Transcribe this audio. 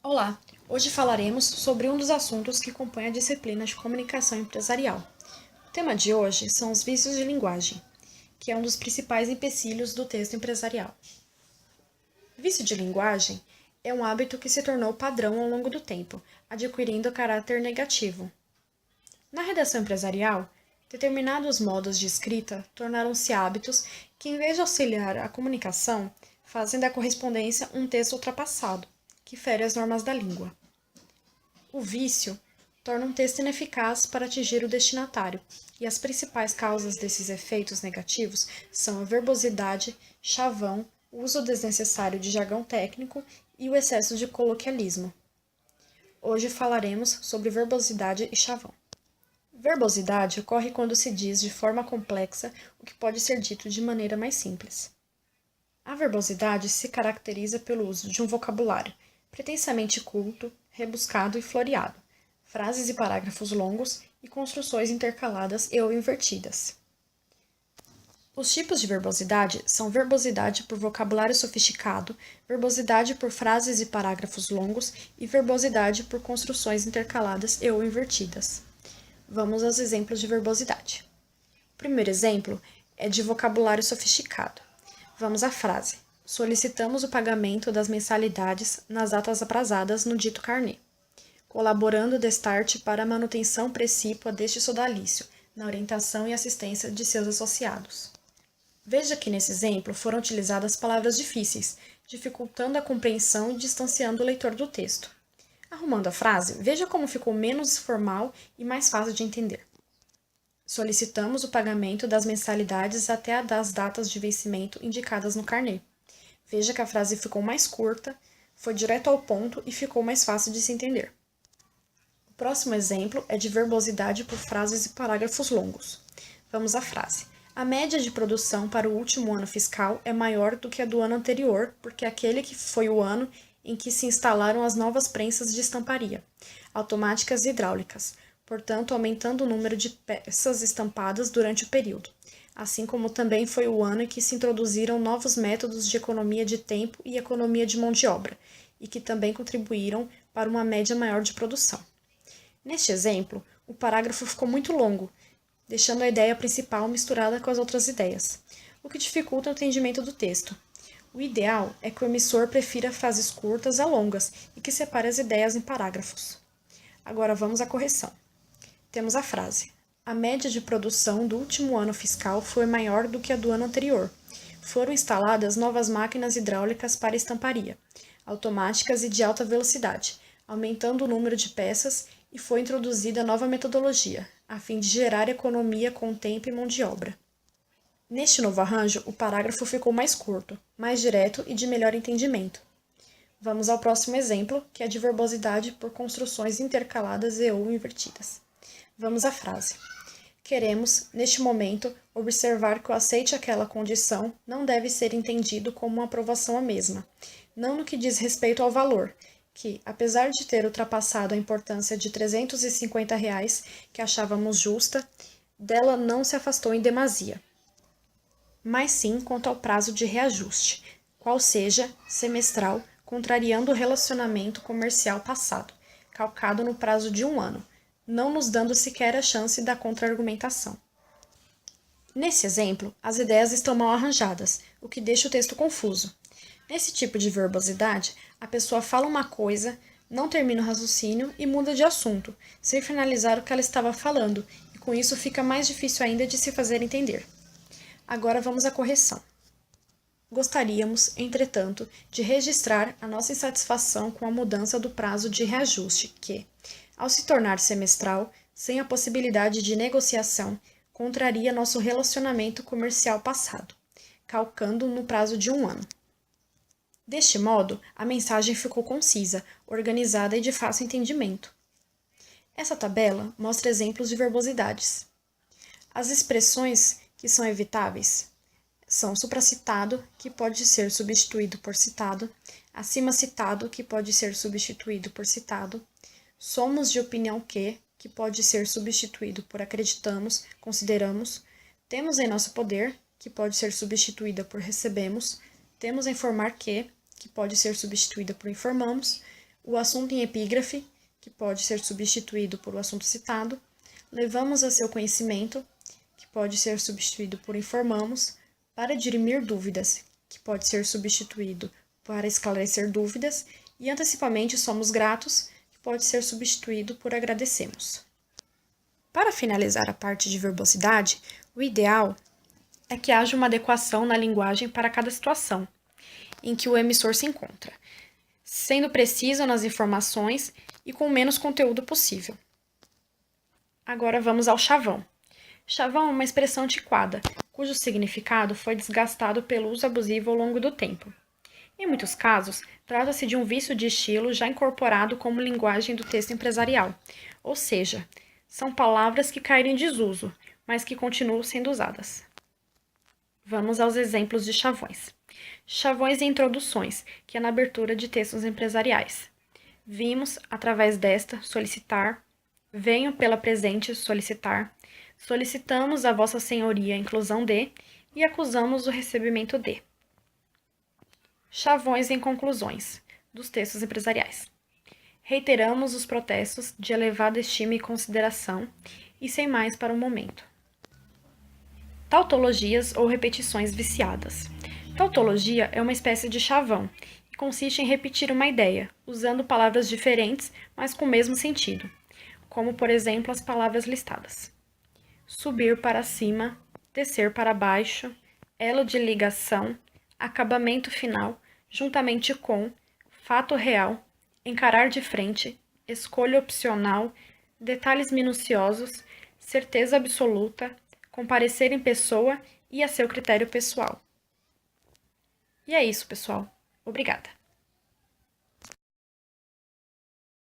Olá! Hoje falaremos sobre um dos assuntos que compõe a disciplina de comunicação empresarial. O tema de hoje são os vícios de linguagem, que é um dos principais empecilhos do texto empresarial. Vício de linguagem é um hábito que se tornou padrão ao longo do tempo, adquirindo caráter negativo. Na redação empresarial, determinados modos de escrita tornaram-se hábitos que, em vez de auxiliar a comunicação, fazem da correspondência um texto ultrapassado, que fere as normas da língua. O vício torna um texto ineficaz para atingir o destinatário, e as principais causas desses efeitos negativos são a verbosidade, chavão, o uso desnecessário de jargão técnico e o excesso de coloquialismo. Hoje falaremos sobre verbosidade e chavão. Verbosidade ocorre quando se diz de forma complexa o que pode ser dito de maneira mais simples. A verbosidade se caracteriza pelo uso de um vocabulário pretensamente culto, rebuscado e floreado, frases e parágrafos longos e construções intercaladas e ou invertidas. Os tipos de verbosidade são verbosidade por vocabulário sofisticado, verbosidade por frases e parágrafos longos e verbosidade por construções intercaladas e ou invertidas. Vamos aos exemplos de verbosidade. O primeiro exemplo é de vocabulário sofisticado. Vamos à frase: solicitamos o pagamento das mensalidades nas datas aprazadas no dito carnê, colaborando destarte para a manutenção precípua deste sodalício, na orientação e assistência de seus associados. Veja que nesse exemplo foram utilizadas palavras difíceis, dificultando a compreensão e distanciando o leitor do texto. Arrumando a frase, veja como ficou menos formal e mais fácil de entender. Solicitamos o pagamento das mensalidades até das datas de vencimento indicadas no carnê. Veja que a frase ficou mais curta, foi direto ao ponto e ficou mais fácil de se entender. O próximo exemplo é de verbosidade por frases e parágrafos longos. Vamos à frase: a média de produção para o último ano fiscal é maior do que a do ano anterior, porque aquele que foi o ano em que se instalaram as novas prensas de estamparia, automáticas e hidráulicas, portanto aumentando o número de peças estampadas durante o período, assim como também foi o ano em que se introduziram novos métodos de economia de tempo e economia de mão de obra, e que também contribuíram para uma média maior de produção. Neste exemplo, o parágrafo ficou muito longo, deixando a ideia principal misturada com as outras ideias, o que dificulta o entendimento do texto. O ideal é que o emissor prefira frases curtas a longas e que separe as ideias em parágrafos. Agora vamos à correção. Temos a frase: a média de produção do último ano fiscal foi maior do que a do ano anterior. Foram instaladas novas máquinas hidráulicas para estamparia, automáticas e de alta velocidade, aumentando o número de peças, e foi introduzida nova metodologia, a fim de gerar economia com tempo e mão de obra. Neste novo arranjo, o parágrafo ficou mais curto, mais direto e de melhor entendimento. Vamos ao próximo exemplo, que é de verbosidade por construções intercaladas e ou invertidas. Vamos à frase: queremos, neste momento, observar que o aceite àquela condição não deve ser entendido como uma aprovação à mesma, não no que diz respeito ao valor, que, apesar de ter ultrapassado a importância de R$ 350 que achávamos justa, dela não se afastou em demasia, mas sim quanto ao prazo de reajuste, qual seja semestral, contrariando o relacionamento comercial passado, calcado no prazo de 1 ano, não nos dando sequer a chance da contra-argumentação. Nesse exemplo, as ideias estão mal arranjadas, o que deixa o texto confuso. Nesse tipo de verbosidade, a pessoa fala uma coisa, não termina o raciocínio e muda de assunto, sem finalizar o que ela estava falando, e com isso fica mais difícil ainda de se fazer entender. Agora vamos à correção. Gostaríamos, entretanto, de registrar a nossa insatisfação com a mudança do prazo de reajuste, que, ao se tornar semestral, sem a possibilidade de negociação, contraria nosso relacionamento comercial passado, calcando no prazo de 1 ano. Deste modo, a mensagem ficou concisa, organizada e de fácil entendimento. Essa tabela mostra exemplos de verbosidades. As expressões que são evitáveis são supracitado, que pode ser substituído por citado, acima citado, que pode ser substituído por citado, somos de opinião que pode ser substituído por acreditamos, consideramos, temos em nosso poder, que pode ser substituída por recebemos, temos a informar que pode ser substituída por informamos, o assunto em epígrafe, que pode ser substituído por o assunto citado, levamos a seu conhecimento, que pode ser substituído por informamos, para dirimir dúvidas, que pode ser substituído para esclarecer dúvidas, e antecipadamente somos gratos, que pode ser substituído por agradecemos. Para finalizar a parte de verbosidade, o ideal é que haja uma adequação na linguagem para cada situação em que o emissor se encontra, sendo preciso nas informações e com o menos conteúdo possível. Agora vamos ao chavão. Chavão é uma expressão antiquada, cujo significado foi desgastado pelo uso abusivo ao longo do tempo. Em muitos casos, trata-se de um vício de estilo já incorporado como linguagem do texto empresarial, ou seja, são palavras que caíram em desuso, mas que continuam sendo usadas. Vamos aos exemplos de chavões. Chavões e introduções, que é na abertura de textos empresariais. Vimos, através desta, solicitar. Venho pela presente solicitar. Solicitamos a Vossa Senhoria a inclusão de e acusamos o recebimento de. Chavões em conclusões dos textos empresariais. Reiteramos os protestos de elevada estima e consideração e sem mais para o momento. Tautologias ou repetições viciadas. Tautologia é uma espécie de chavão e consiste em repetir uma ideia, usando palavras diferentes, mas com o mesmo sentido, como, por exemplo, as palavras listadas. Subir para cima, descer para baixo, elo de ligação, acabamento final, juntamente com, fato real, encarar de frente, escolha opcional, detalhes minuciosos, certeza absoluta, comparecer em pessoa e a seu critério pessoal. E é isso, pessoal. Obrigada.